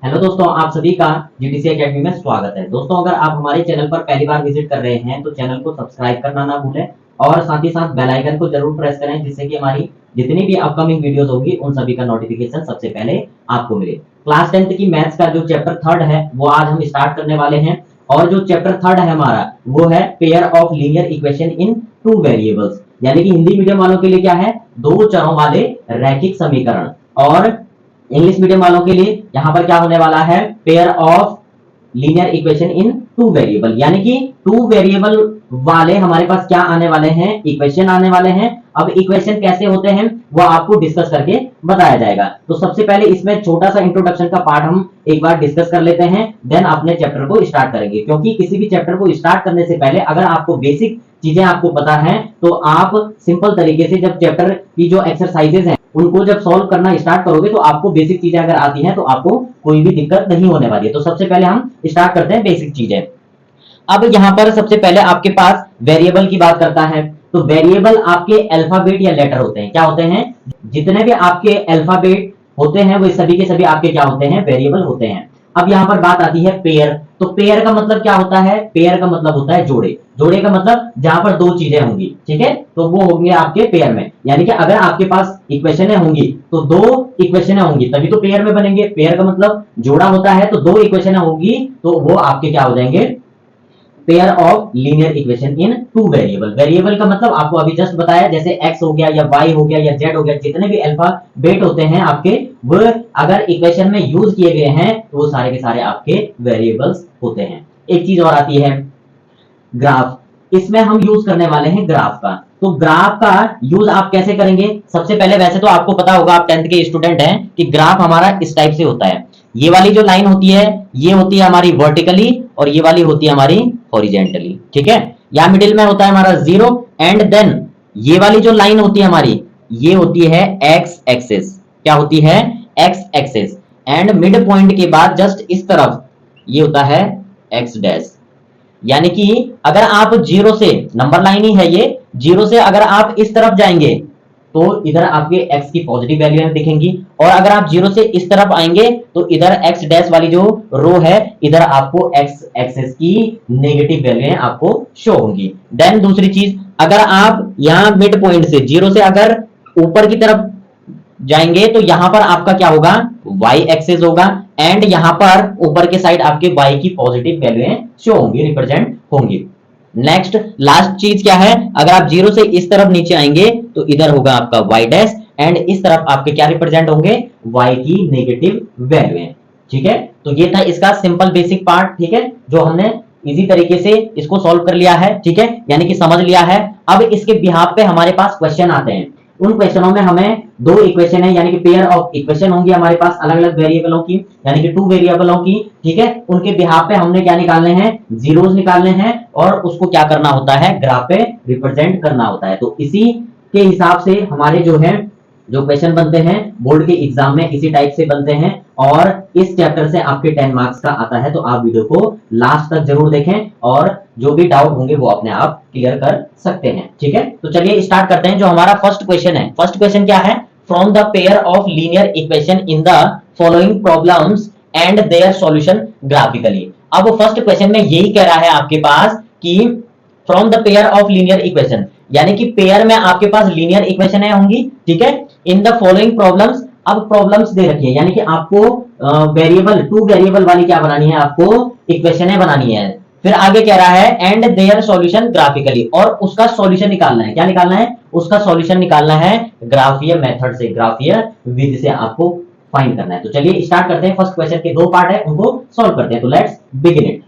Hello दोस्तों, आप सभी का जीटीसी एकेडमी में स्वागत है। दोस्तों, अगर आप हमारे चैनल पर पहली बार विजिट कर रहे हैं तो चैनल को सब्सक्राइब करना ना भूलें और साथ ही साथ बेल आइकन को जरूर प्रेस करें, जिससे कि हमारी जितनी भी अपकमिंग वीडियोस होगी उन सभी का नोटिफिकेशन सबसे पहले आपको मिले। क्लास 10th की मैथ्स का जो चैप्टर थर्ड है वो आज हम स्टार्ट करने वाले हैं। और जो चैप्टर थर्ड है हमारा वो है pair of linear equation in two variables, यानी कि हिंदी मीडियम वालों के लिए क्या है, दो चरों वाले रैखिक समीकरण। और इंग्लिश मीडियम वालों के लिए यहाँ पर क्या होने वाला है, pair of linear equation in two variable, यानी कि टू वेरिएबल वाले हमारे पास क्या आने वाले हैं, इक्वेशन आने वाले हैं। अब इक्वेशन कैसे होते हैं वो आपको डिस्कस करके बताया जाएगा। तो सबसे पहले इसमें छोटा सा इंट्रोडक्शन का पार्ट हम एक बार डिस्कस कर लेते हैं, देन अपने चैप्टर को स्टार्ट करेंगे। क्योंकि किसी भी चैप्टर को स्टार्ट करने से पहले अगर आपको बेसिक चीजें आपको पता है तो आप सिंपल तरीके से जब चैप्टर की जो एक्सरसाइजेज हैं उनको जब सॉल्व करना स्टार्ट करोगे तो आपको बेसिक चीजें अगर आती हैं तो आपको कोई भी दिक्कत नहीं होने वाली है। तो सबसे पहले हम स्टार्ट करते हैं बेसिक चीजें। अब यहाँ पर सबसे पहले आपके पास वेरिएबल की बात करता है, तो वेरिएबल आपके अल्फाबेट या लेटर होते हैं। क्या होते हैं, जितने भी आपके अल्फाबेट होते हैं वो सभी के सभी आपके क्या होते हैं, वेरिएबल होते हैं। अब यहाँ पर बात आती है पेयर। तो पेयर का मतलब क्या होता है, पेयर का मतलब होता है जोड़े। जोड़े का मतलब जहां पर दो चीजें होंगी, ठीक है, तो वो होंगे आपके पेयर में। यानी कि अगर आपके पास इक्वेशनें होंगी तो दो इक्वेशनें होंगी तभी तो पेयर में बनेंगे। पेयर का मतलब जोड़ा होता है, तो दो इक्वेशनें होंगी तो वो आपके क्या हो जाएंगे, pair of linear equation in two variable. Variable का मतलब आपको अभी जस्ट बताया, जैसे एक्स हो गया या वाई हो गया या जेड हो गया, जितने भी अल्फाबेट होते हैं आपके वो अगर इक्वेशन में यूज किए गए हैं तो वो सारे के सारे आपके वेरिएबल्स होते हैं। एक चीज और आती है ग्राफ, इसमें हम यूज करने वाले हैं ग्राफ का। तो ग्राफ का यूज आप कैसे करेंगे, सबसे पहले वैसे तो आपको पता होगा, आप 10th के स्टूडेंट हैं, कि ग्राफ हमारा इस टाइप से होता है। ये वाली जो लाइन होती है ये होती है हमारी वर्टिकली और ये वाली होती है हमारी हॉरिजेंटली, ठीक है। या मिडिल में होता है हमारा जीरो, एंड देन ये वाली जो लाइन होती है हमारी ये होती है एक्स एक्सिस। क्या होती है, x axis. And mid point के बाद जस्ट इस तरफ ये होता है एक्स डैश। यानी कि अगर आप जीरो से, नंबर लाइन ही है ये, जीरो से अगर आप इस तरफ जाएंगे तो इधर आपके x की पॉजिटिव वैल्यू दिखेंगी, और अगर आप जीरो से इस तरफ आएंगे तो इधर x डैश वाली जो रो है इधर आपको x एक्सिस की नेगेटिव वैल्यू आपको शो होंगी। देन दूसरी चीज, अगर आप यहाँ मिड पॉइंट से जीरो से अगर ऊपर की तरफ जाएंगे तो यहां पर आपका क्या होगा, y एक्सिस होगा, एंड यहां पर ऊपर के साइड आपके y की पॉजिटिव वैल्यू शो होंगी, रिप्रेजेंट होंगी। नेक्स्ट लास्ट चीज क्या है, अगर आप जीरो से इस तरफ नीचे आएंगे तो इधर होगा आपका y डैश, एंड इस तरफ आपके क्या रिप्रेजेंट होंगे, y की नेगेटिव वैल्यू। ठीक है, तो ये था इसका सिंपल बेसिक पार्ट, ठीक है, जो हमने इजी तरीके से इसको सॉल्व कर लिया है, ठीक है, यानी कि समझ लिया है। अब इसके बिहाफ पे हमारे पास क्वेश्चन आते हैं। उन क्वेश्चनों में हमें दो इक्वेशन है, यानी कि पेयर ऑफ इक्वेशन होंगी हमारे पास अलग अलग वेरिएबलों की, यानी कि टू वेरिएबलों की, ठीक है। उनके बिहाफ पे हमने क्या निकालने हैं, जीरोस निकालने हैं, और उसको क्या करना होता है, ग्राफ पे रिप्रेजेंट करना होता है। तो इसी के हिसाब से हमारे जो है जो क्वेश्चन बनते हैं बोर्ड के एग्जाम में इसी टाइप से बनते हैं, और इस चैप्टर से आपके 10 मार्क्स का आता है। तो आप वीडियो को लास्ट तक जरूर देखें और जो भी डाउट होंगे वो अपने आप क्लियर कर सकते हैं, ठीक है। तो चलिए स्टार्ट करते हैं। जो हमारा फर्स्ट क्वेश्चन है, फर्स्ट क्वेश्चन क्या है, from the pair of linear equation in the following problems and their solution graphically. अब फर्स्ट क्वेश्चन में यही कह रहा है आपके पास कि from the pair of linear equation, यानी कि पेयर में आपके पास लीनियर इक्वेशन होंगी, ठीक है, इन द फॉलोइंग प्रॉब्लम्स। अब प्रॉब्लम्स दे रखी है, यानी कि आपको वेरिएबल टू वेरिएबल वाली क्या बनानी है, आपको इक्वेशन बनानी है। फिर आगे कह रहा है एंड देयर सॉल्यूशन ग्राफिकली, और उसका सॉल्यूशन निकालना है। क्या निकालना है, उसका सॉल्यूशन निकालना है ग्राफीय मेथड से, ग्राफीय विधि से आपको फाइंड करना है। तो चलिए स्टार्ट करते हैं। फर्स्ट क्वेश्चन के दो पार्ट है, उनको सॉल्व करते हैं। तो let's begin it.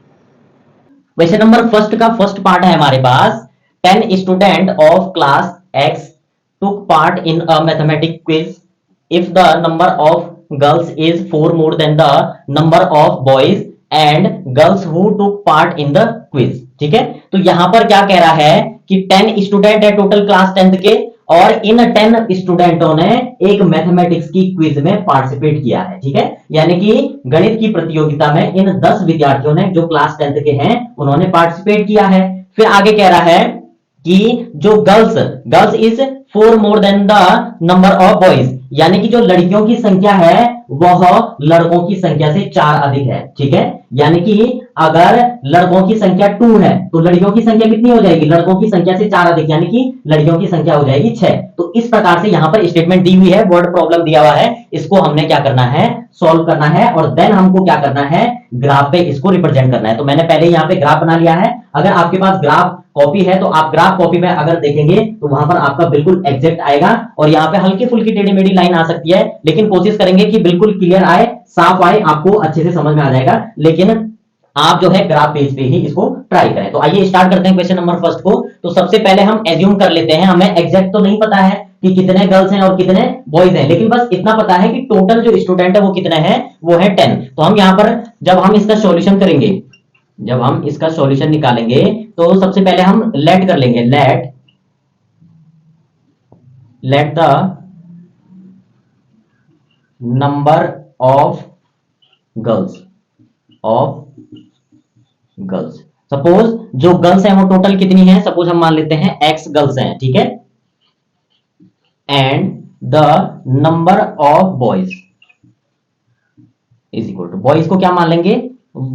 Question number first का फर्स्ट पार्ट है हमारे पास, 10 student of class X took part in a mathematics quiz. If the number of girls is 4 more than the number of boys and girls who took part in the quiz, ठीक है। तो यहां पर क्या कह रहा है कि 10 स्टूडेंट है टोटल क्लास 10th के, और इन 10 स्टूडेंटों ने एक मैथमेटिक्स की क्विज में पार्टिसिपेट किया है, ठीक है। यानी कि गणित की प्रतियोगिता में इन 10 विद्यार्थियों ने जो क्लास 10th के हैं उन्होंने पार्टिसिपेट किया है। फिर आगे कह रहा है कि जो girls is 4 more than the number of boys, यानी कि जो लड़कियों की संख्या है वह लड़कों की संख्या से 4 अधिक है। ठीक है, यानी कि अगर लड़कों की संख्या 2 है तो लड़कियों की संख्या कितनी हो जाएगी, लड़कों की संख्या से 4 अधिक, यानी कि लड़कियों की संख्या हो जाएगी 6। तो इस प्रकार से यहां पर स्टेटमेंट दी हुई है, वर्ड प्रॉब्लम दिया हुआ है, इसको हमने क्या करना है, सॉल्व करना है, और देन हमको क्या करना है, ग्राफ पे इसको रिप्रेजेंट करना है। तो मैंने पहले यहां पे ग्राफ बना लिया है। अगर आपके पास ग्राफ कॉपी है तो आप ग्राफ कॉपी में अगर देखेंगे तो वहां पर आपका बिल्कुल एग्जैक्ट आएगा, और यहाँ पे हल्की फुल्की टेढ़ी मेढ़ी लाइन आ सकती है, लेकिन कोशिश करेंगे कि बिल्कुल क्लियर आए, साफ आए, आपको अच्छे से समझ में आ जाएगा। लेकिन आप जो है ग्राफ पेज पे ही इसको ट्राई करें। तो आइए स्टार्ट करते हैं क्वेश्चन नंबर फर्स्ट को। तो सबसे पहले हम एज्यूम कर लेते हैं, हमें एग्जैक्ट तो नहीं पता है कि कितने गर्ल्स हैं और कितने बॉयज हैं, लेकिन बस इतना पता है कि टोटल जो स्टूडेंट है वो कितने हैं, वो है 10। तो हम यहाँ पर जब हम इसका सॉल्यूशन करेंगे, जब हम इसका सॉल्यूशन निकालेंगे तो सबसे पहले हम लेट कर लेंगे, late the number of girls, suppose जो गर्ल्स हैं वो टोटल कितनी है, सपोज हम मान लेते हैं x गर्ल्स हैं, ठीक है, and the number of boys is equal to, boys को क्या मान लेंगे,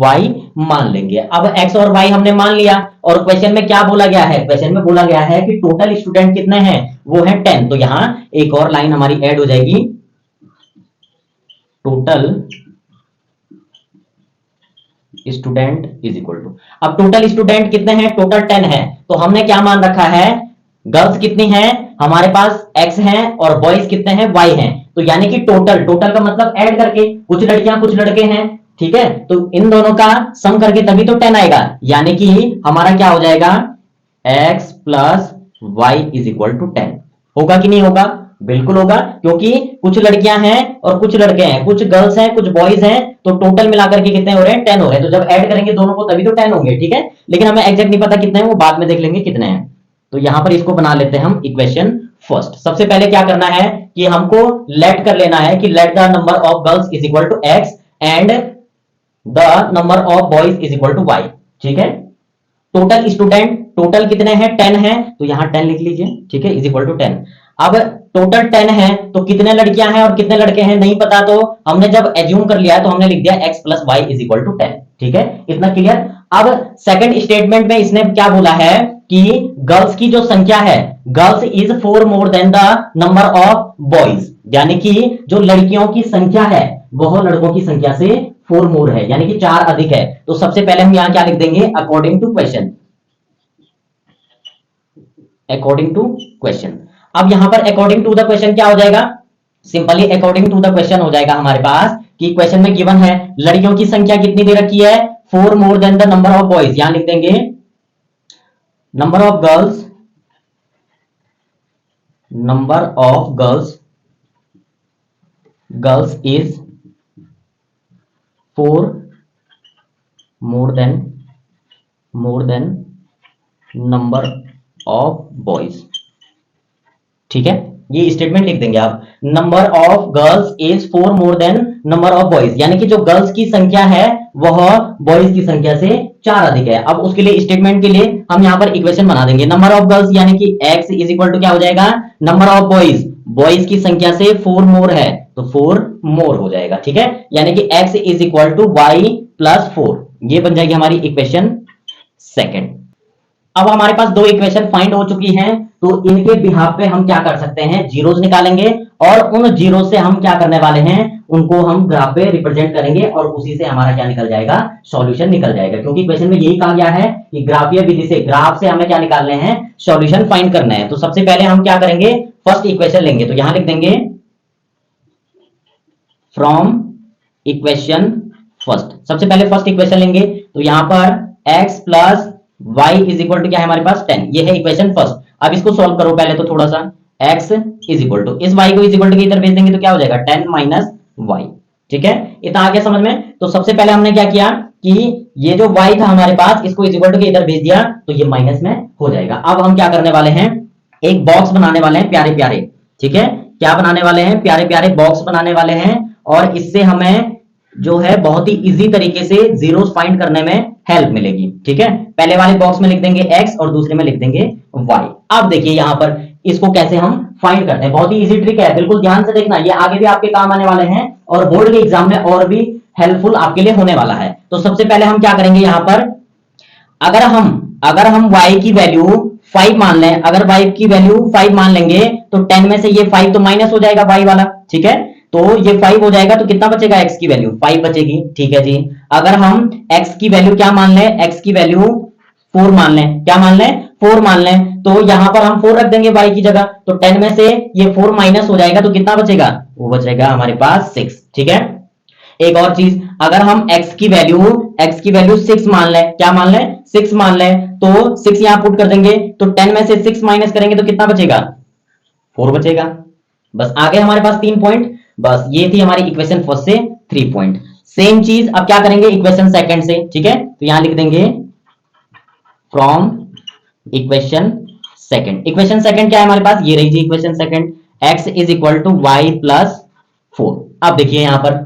y मान लेंगे। अब x और y हमने मान लिया, और क्वेश्चन में क्या बोला गया है, क्वेश्चन में बोला गया है कि टोटल स्टूडेंट कितने हैं, वो है 10। तो यहां एक और लाइन हमारी ऐड हो जाएगी, total student is equal to, अब टोटल स्टूडेंट कितने हैं, टोटल 10 है, तो हमने क्या मान रखा है, गर्ल्स कितनी हैं, हमारे पास x हैं, और बॉयज कितने हैं, y हैं। तो यानी कि टोटल का मतलब ऐड करके, कुछ लड़कियां कुछ लड़के हैं, ठीक है, तो इन दोनों का सम करके तभी तो 10 आएगा, यानी कि हमारा क्या हो जाएगा, x plus y is equal to 10। होगा कि नहीं होगा, बिल्कुल होगा, क्योंकि कुछ लड़कियां हैं और कुछ लड़के हैं, कुछ गर्ल्स हैं कुछ बॉयज हैं, तो टोटल मिलाकर के कितने हो रहे हैं, 10 हो रहे हैं। तो जब ऐड करेंगे दोनों को तभी तो 10 होंगे, ठीक है, लेकिन हमें एग्जैक्ट नहीं पता कितने हैं, वो बाद में देख लेंगे कितने हैं। तो यहां पर इसको बना लेते हैं हम इक्वेशन फर्स्ट। सबसे पहले क्या करना है कि हमको लेट कर लेना है कि let the number of girls is equal to x and the number of boys is equal to y, ठीक है। टोटल स्टूडेंट टोटल कितने हैं, 10 है, तो यहां 10 लिख लीजिए, ठीक है, इज इक्वल टू 10। अब टोटल 10 है तो कितने लड़कियां हैं और कितने लड़के हैं नहीं पता, तो हमने जब एज्यूम कर लिया है तो हमने लिख दिया x plus y is equal to 10, ठीक है, इतना क्लियर। अब सेकंड स्टेटमेंट में इसने क्या बोला है कि गर्ल्स की जो संख्या है, girls is 4 more than the number of boys, यानी कि जो लड़कियों की संख्या है वह लड़कों की संख्या से 4 मोर है, यानी कि 4 अधिक है। तो सबसे पहले हम यहां क्या लिख देंगे, according to question, according to question. अब यहां पर अकॉर्डिंग टू द क्वेश्चन क्या हो जाएगा, simply according to the question हो जाएगा हमारे पास कि क्वेश्चन में गिवन है लड़कियों की संख्या कितनी दे रखी है, 4 more than the number of boys, यहां लिख देंगे number of girls, number of girls is 4 more than number of boys, ठीक है, ये स्टेटमेंट लिख देंगे आप, number of girls is 4 more than number of boys, यानी कि जो गर्ल्स की संख्या है वह बॉयज की संख्या से 4 अधिक है। अब उसके लिए स्टेटमेंट के लिए हम यहां पर इक्वेशन बना देंगे, नंबर ऑफ गर्ल्स यानी कि x इज इक्वल टू क्या हो जाएगा, नंबर ऑफ बॉयज की संख्या से 4 मोर है तो 4 मोर हो जाएगा, ठीक है, यानी कि x is equal to y plus 4, ये बन जाएगी हमारी इक्वेशन सेकंड। अब हमारे पास दो इक्वेशन फाइंड हो चुकी हैं, तो इनके बिहाफ पे हम क्या कर सकते हैं, जीरोस निकालेंगे, और उन जीरो से हम क्या करने वाले हैं, उनको हम ग्राफ पे रिप्रेजेंट करेंगे, और उसी से हमारा क्या निकल जाएगा, सॉल्यूशन निकल जाएगा। क्योंकि क्वेश्चन में यही कहा गया है कि ग्राफीय विधि से, ग्राफ से हमें क्या निकालने हैं, सॉल्यूशन फाइंड करना है। तो सबसे पहले हम क्या करेंगे, फर्स्ट इक्वेशन लेंगे, तो यहां लिख देंगे फ्रॉम इक्वेशन फर्स्ट, सबसे पहले फर्स्ट इक्वेशन लेंगे, तो यहां पर x plus y is equal to क्या है हमारे पास 10, ये है इक्वेशन फर्स्ट। अब इसको सॉल्व करो पहले तो थोड़ा सा, x इज इक्वल टू, इस y को इज इक्वल टू के इधर भेज देंगे तो क्या हो जाएगा 10 माइनस y, ठीक है, इतना आ गया समझ में। तो सबसे पहले हमने क्या किया कि ये जो y था हमारे पास, इसको इज इक्वल टू के इधर भेज दिया तो ये माइनस में हो जाएगा। अब हम क्या करने वाले हैं, एक बॉक्स बनाने वाले हैं प्यारे प्यारे, ठीक है, क्या बनाने वाले हैं, प्यारे प्यारे बॉक्स बनाने वाले हैं, और इससे हमें जो है बहुत ही इजी तरीके से जीरोस फाइंड करने में हेल्प मिलेगी, ठीक है। पहले वाले बॉक्स में लिख देंगे x और दूसरे में लिख देंगे y। अब देखिए यहां पर इसको कैसे हम फाइंड करते हैं। बहुत ही इजी ट्रिक है, बिल्कुल ध्यान से देखना, ये आगे भी आपके काम आने वाले हैं और बोर्ड के एग्जाम में और भी हेल्पफुल आपके लिए होने वाला है। तो सबसे पहले हम क्या करेंगे, यहां पर अगर हम y की वैल्यू 5 मान लें, अगर y की वैल्यू 5 मान लेंगे तो 10 में से ये 5 तो माइनस हो जाएगा y वाला, ठीक है। तो ये 5 हो जाएगा तो कितना बचेगा, x की वैल्यू 5 बचेगी, ठीक है जी। अगर हम x की वैल्यू क्या मान लें, x की वैल्यू 4 मान लें, क्या मान लें, 4 मान लें, तो यहां पर हम 4 रख देंगे y की जगह, तो 10 में से ये 4 माइनस हो जाएगा तो कितना बचेगा, वो बचेगा हमारे पास 6, ठीक है। एक और चीज, अगर हम x की वैल्यू 6 मान लें, क्या मान लें, 6 मान लें, तो 6 यहां पुट कर देंगे तो 10 में से 6 माइनस करेंगे तो कितना बचेगा, 4 बचेगा। बस आगे हमारे पास 3 पॉइंट, बस ये थी हमारी इक्वेशन फर्स्ट से 3 पॉइंट। सेम चीज अब क्या करेंगे इक्वेशन सेकंड से, ठीक है। तो यहां लिख देंगे from equation second. Equation second क्या है हमारे पास, ये रही जी equation second, x is equal to y plus 4। अब देखिए यहां पर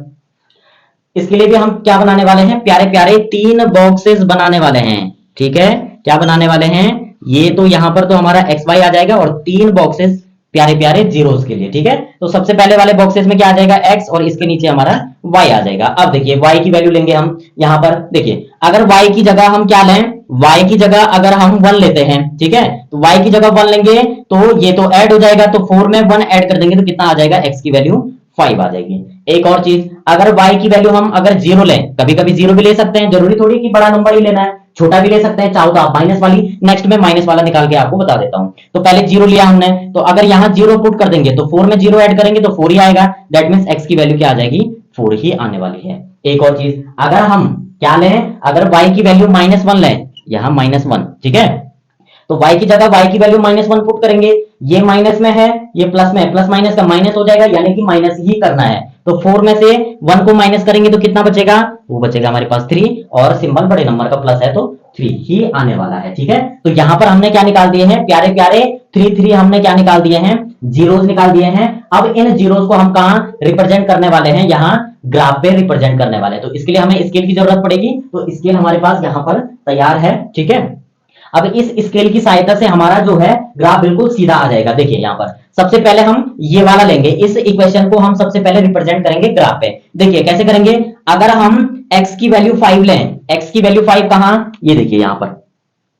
इसके लिए भी हम क्या बनाने वाले हैं, प्यारे प्यारे 3 बॉक्सेस बनाने वाले हैं, ठीक है। क्या बनाने वाले हैं, ये तो यहां पर तो हमारा एक्स वाई आ जाएगा और 3 बॉक्सेस प्यारे प्यारे जीरोस के लिए, ठीक है। तो सबसे पहले वाले बॉक्सेस में क्या आ जाएगा, x, और इसके नीचे हमारा y आ जाएगा। अब देखिए y की वैल्यू लेंगे हम, यहां पर देखिए अगर y की जगह हम क्या लें, y की जगह अगर हम 1 लेते हैं, ठीक है, तो y की जगह 1 लेंगे तो ये तो ऐड हो जाएगा, तो 4 में 1 ऐड कर देंगे तो कितना आ जाएगा, x की वैल्यू 5 आ जाएगी। एक और चीज, अगर y की वैल्यू हम अगर 0 लें, कभी कभी 0 भी ले सकते हैं, जरूरी थोड़ी कि बड़ा नंबर ही लेना है, छोटा भी ले सकते हैं, चाहो तो आप माइनस वाली, नेक्स्ट में माइनस वाला निकाल के आपको बता देता हूं। तो पहले 0 लिया हमने, तो अगर यहां 0 पुट कर देंगे तो 4 में 0 ऐड करेंगे तो 4 ही आएगा, दैट मींस x की वैल्यू क्या आ जाएगी, 4 ही आने वाली है। एक और चीज, अगर हम क्या लें, अगर y की वैल्यू -1 लें, यहां -1, ठीक है, तो y की जगह y की वैल्यू -1 पुट करेंगे, ये माइनस में है, ये प्लस में है, प्लस माइनस का माइनस हो जाएगा, यानी कि माइनस ही करना है। तो 4 में से 1 को माइनस करेंगे तो कितना बचेगा, वो बचेगा हमारे पास 3, और सिंबल बड़े नंबर का प्लस है तो 3 ही आने वाला है, ठीक है। तो यहां पर हमने क्या निकाल दिए हैं, प्यारे प्यारे 3 हमने क्या निकाल दिए हैं, जीरोस निकाल दिए हैं। अब इन जीरोस को हम कहां रिप्रेजेंट करने वाले हैं, यहां ग्राफ पे रिप्रेजेंट करने वाले हैं। तो इसके लिए हमें स्केल की जरूरत पड़ेगी, तो स्केल हमारे पास यहां पर तैयार है, ठीक है। अब इस स्केल की सहायता से हमारा जो है ग्राफ बिल्कुल सीधा आ जाएगा। देखिए यहां पर सबसे पहले हम ये वाला लेंगे, इस इक्वेशन को हम सबसे पहले रिप्रेजेंट करेंगे ग्राफ पे। देखिए कैसे करेंगे, अगर हम x की वैल्यू 5 लें, x की वैल्यू 5 कहां, ये देखिए यहां पर,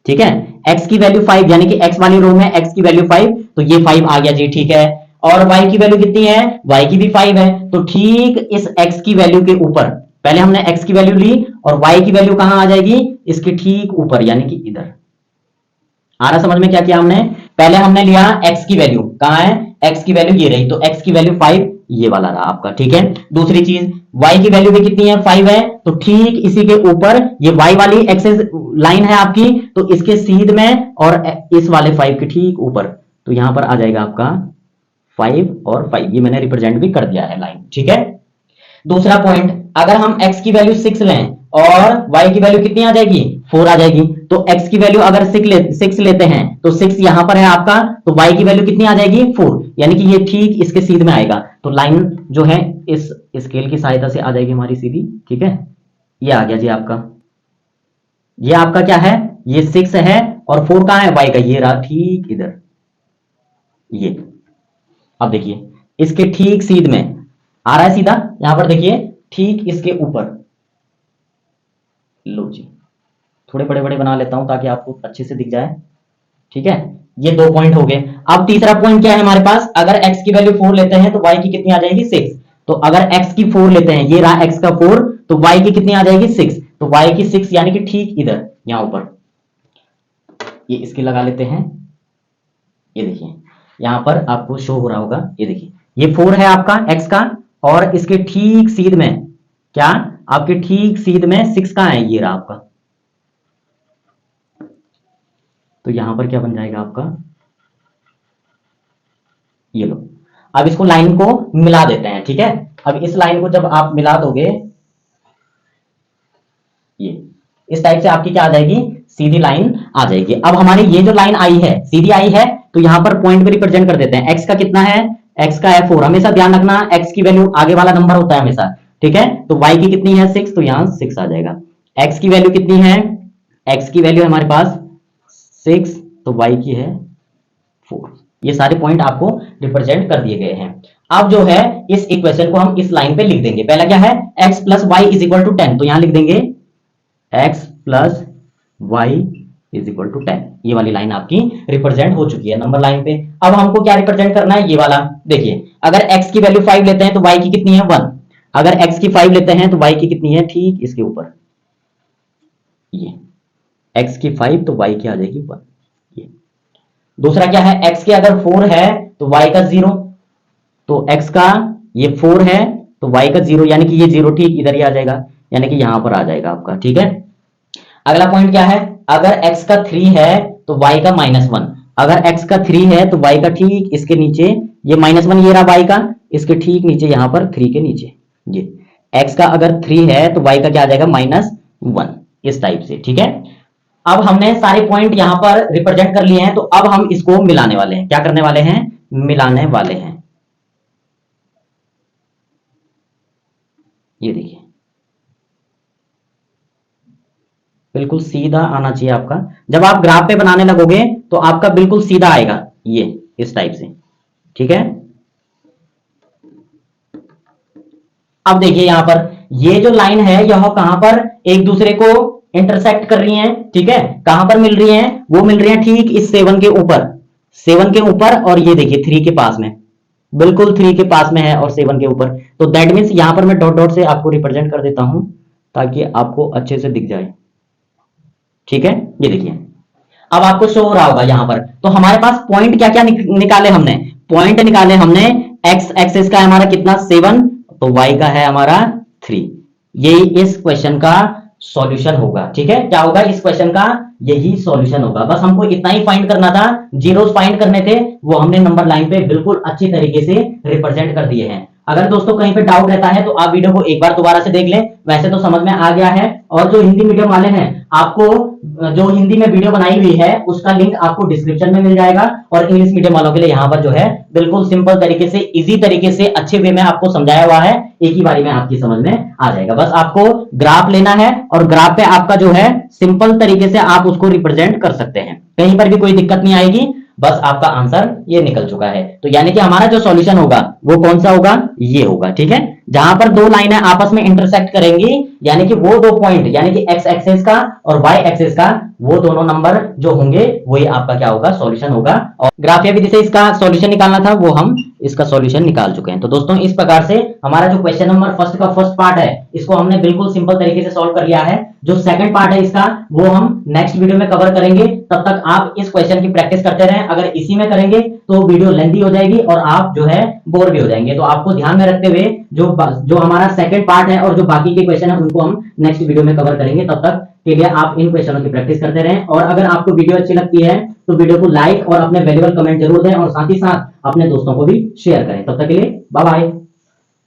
ठीक है, x की वैल्यू 5 यानी कि x वाली रो में x की वैल्यू 5, तो ये 5 आ गया जी, ठीक है। और y की वैल्यू कितनी है, y की भी 5 है, तो ठीक इस x की वैल्यू के ऊपर, पहले हमने x की वैल्यू ली और y की वैल्यू कहां आ जाएगी, इसके ठीक ऊपर, यानी कि इधर। आ रहा समझ में क्या किया हमने, पहले हमने लिया x की वैल्यू, कहां है, x की वैल्यू ये रही, तो x की वैल्यू 5 ये वाला रहा आपका, ठीक है। दूसरी चीज, y की वैल्यू भी कितनी है, 5 है, तो ठीक इसी के ऊपर ये y वाली एक्सेस लाइन है आपकी, तो इसके सीध में और इस वाले 5 के ठीक ऊपर, तो यहां पर आ जाएगा आपका 5 और 5, ये मैंने रिप्रेजेंट भी कर दिया है लाइन, ठीक है। दूसरा पॉइंट, अगर हम x की वैल्यू 6 लें और y की वैल्यू कितनी आ जाएगी, 4 आ जाएगी, तो x की वैल्यू अगर 6 लेते हैं तो 6 यहां पर है आपका, तो y की वैल्यू कितनी आ जाएगी, 4, यानी कि ये ठीक इसके सीध में आएगा। तो लाइन जो है इस स्केल की सहायता से आ जाएगी हमारी सीधी, ठीक है। ये आ गया जी आपका, ये आपका क्या है, ये 6 है और 4 कहां है, y का, ये रहा ठीक इधर, ये। अब देखिए इसके ठीक सीध में आ रहा है सीधा, यहां पर देखिए ठीक इसके ऊपर, लो जी, थोड़े बड़े बड़े बना लेता हूं ताकि आपको अच्छे से दिख जाए, ठीक है। ये 2 पॉइंट हो गए। अब तीसरा पॉइंट क्या है हमारे पास, अगर x की वैल्यू 4 लेते हैं तो y की कितनी आ जाएगी, 6, तो अगर x की 4 लेते हैं, ये रहा x का 4, तो y की कितनी आ जाएगी, 6, तो y की 6 यानी कि ठीक इधर यहां ऊपर, ये इसके लगा लेते हैं, ये देखिए यहां पर आपको शो हो रहा होगा, ये देखिए ये 4 है आपका x का, और इसके ठीक सीध में क्या, आपके ठीक सीध में 6 कहां है, ये रहा आपका, तो यहां पर क्या बन जाएगा आपका, ये लो। अब इसको लाइन को मिला देते हैं, ठीक है। अब इस लाइन को जब आप मिला दोगे, ये इस टाइप से आपकी क्या आ जाएगी, सीधी लाइन आ जाएगी। अब हमारी ये जो लाइन आई है, सीधी आई है, तो यहां पर पॉइंट पे रिप्रेजेंट कर देते हैं। x का कितना है, x का है 4, हमेशा ध्यान रखना x की वैल्यू आगे वाला नंबर होता है हमेशा, ठीक है। तो y की कितनी है, 6, तो यहां 6 आ जाएगा। x की वैल्यू कितनी है, x की वैल्यू है हमारे पास 6, तो y की है 4, ये सारे पॉइंट आपको रिप्रेजेंट कर दिए गए हैं। अब जो है इस इक्वेशन को हम इस लाइन पे लिख देंगे। पहला क्या है, x plus y is equal to 10, तो यहां लिख देंगे x plus y is equal to 10। ये वाली लाइन आपकी रिप्रेजेंट हो चुकी है नंबर लाइन पे। अब हमको क्या रिप्रेजेंट करना है, ये वाला। देखिए अगर x की वैल्यू 5 लेते हैं तो y की कितनी है 1। अगर x की 5 लेते हैं तो y की कितनी है, ठीक इसके ऊपर ये x की 5 तो y की आ जाएगी 1। ये दूसरा क्या है, x के अगर 4 है तो y का 0, तो x का ये 4 है तो y का 0, यानी कि ये 0 ठीक इधर ही आ जाएगा, यानी कि यहां पर आ जाएगा आपका। ठीक है, अगला पॉइंट क्या है, अगर x का 3 है तो y का -1। अगर x का 3 है तो y का ठीक इसके नीचे ये -1, ये रहा y का, इसके ठीक नीचे यहां पर 3 के नीचे ये x का अगर 3 है तो y का क्या आ जाएगा -1, इस टाइप से। ठीक है, अब हमने सारे पॉइंट यहां पर रिप्रेजेंट कर लिए हैं, तो अब हम इसको मिलाने वाले हैं। क्या करने वाले हैं, मिलाने वाले हैं। ये देखिए बिल्कुल सीधा आना चाहिए आपका। जब आप ग्राफ पे बनाने लगोगे तो आपका बिल्कुल सीधा आएगा, ये इस टाइप से। ठीक है, अब देखिए यहां पर ये जो लाइन है यह कहां पर एक दूसरे को इंटरसेक्ट कर रही हैं। ठीक है, कहां पर मिल रही हैं, वो मिल रही हैं ठीक इस 7 के ऊपर, 7 के ऊपर, और ये देखिए 3 के पास में, बिल्कुल 3 के पास में है और 7 के ऊपर। तो दैट मीन्स यहां पर मैं डॉट डॉट से आपको रिप्रेजेंट कर देता हूं ताकि आपको अच्छे से दिख जाए। ठीक है, ये देखिए अब आपको शो हो रहा होगा यहां पर। तो हमारे पास पॉइंट क्या क्या निकाले हमने, पॉइंट निकाले हमने, x एक्सिस का है हमारा कितना 7, तो y का है हमारा 3। ये इस क्वेश्चन का सॉल्यूशन होगा। ठीक है, क्या होगा इस क्वेश्चन का, यही सॉल्यूशन होगा। बस हमको इतना ही फाइंड करना था, जीरोस फाइंड करने थे, वो हमने नंबर लाइन पे बिल्कुल अच्छी तरीके से रिप्रेजेंट कर दिए हैं। अगर दोस्तों कहीं पे डाउट रहता है तो आप वीडियो को एक बार दोबारा से देख लें, वैसे तो समझ में आ गया है। और जो हिंदी मीडियम वाले हैं, आपको जो हिंदी में वीडियो बनाई हुई है उसका लिंक आपको डिस्क्रिप्शन में मिल जाएगा। और इंग्लिश मीडियम वालों के लिए यहाँ पर जो है बिल्कुल सिंपल तरीके से, इजी तरीके से, अच्छे वे में आपको समझाया हुआ है, एक ही बारी में आपकी समझ में आ जाएगा। बस आपको ग्राफ लेना है और ग्राफ पे आपका जो है सिंपल तरीके से आप उसको रिप्रेजेंट कर सकते हैं, कहीं पर भी कोई दिक्कत नहीं आएगी। बस आपका आंसर ये निकल चुका है। तो यानी कि हमारा जो सॉल्यूशन होगा वो कौन सा होगा, ये होगा। ठीक है, जहां पर दो लाइनें आपस में इंटरसेक्ट करेंगी, यानी कि वो दो पॉइंट, यानी कि x एक्सिस का और y एक्सिस का, वो दोनों नंबर जो होंगे वही आपका क्या होगा, सॉल्यूशन होगा। और ग्राफिया विधि से इसका सॉल्यूशन निकालना था, वो हम इसका सॉल्यूशन निकाल चुके हैं। तो दोस्तों इस प्रकार से हमारा जो क्वेश्चन नंबर फर्स्ट का फर्स्ट पार्ट है, इसको हमने बिल्कुल सिंपल तरीके से सॉल्व कर लिया है। जो सेकंड पार्ट है इसका, वो हम नेक्स्ट वीडियो में कवर करेंगे। तब तक आप इस क्वेश्चन की प्रैक्टिस करते रहें। अगर इसी में करेंगे तो वीडियो लेंथी हो जाएगी और आप जो है बोर भी हो जाएंगे। तो आपको ध्यान में रखते हुए जो हमारा सेकंड पार्ट है और जो बाकी के क्वेश्चन है उनको हम नेक्स्ट वीडियो में कवर करेंगे। तब तक के लिए आप इन क्वेश्चनों की प्रैक्टिस करते रहें। और अगर आपको वीडियो अच्छी लगती है तो वीडियो को लाइक और अपने वैल्यूएबल कमेंट जरूर दें, और साथ ही साथ अपने दोस्तों को भी शेयर करें। तब तक के लिए बाय बाय।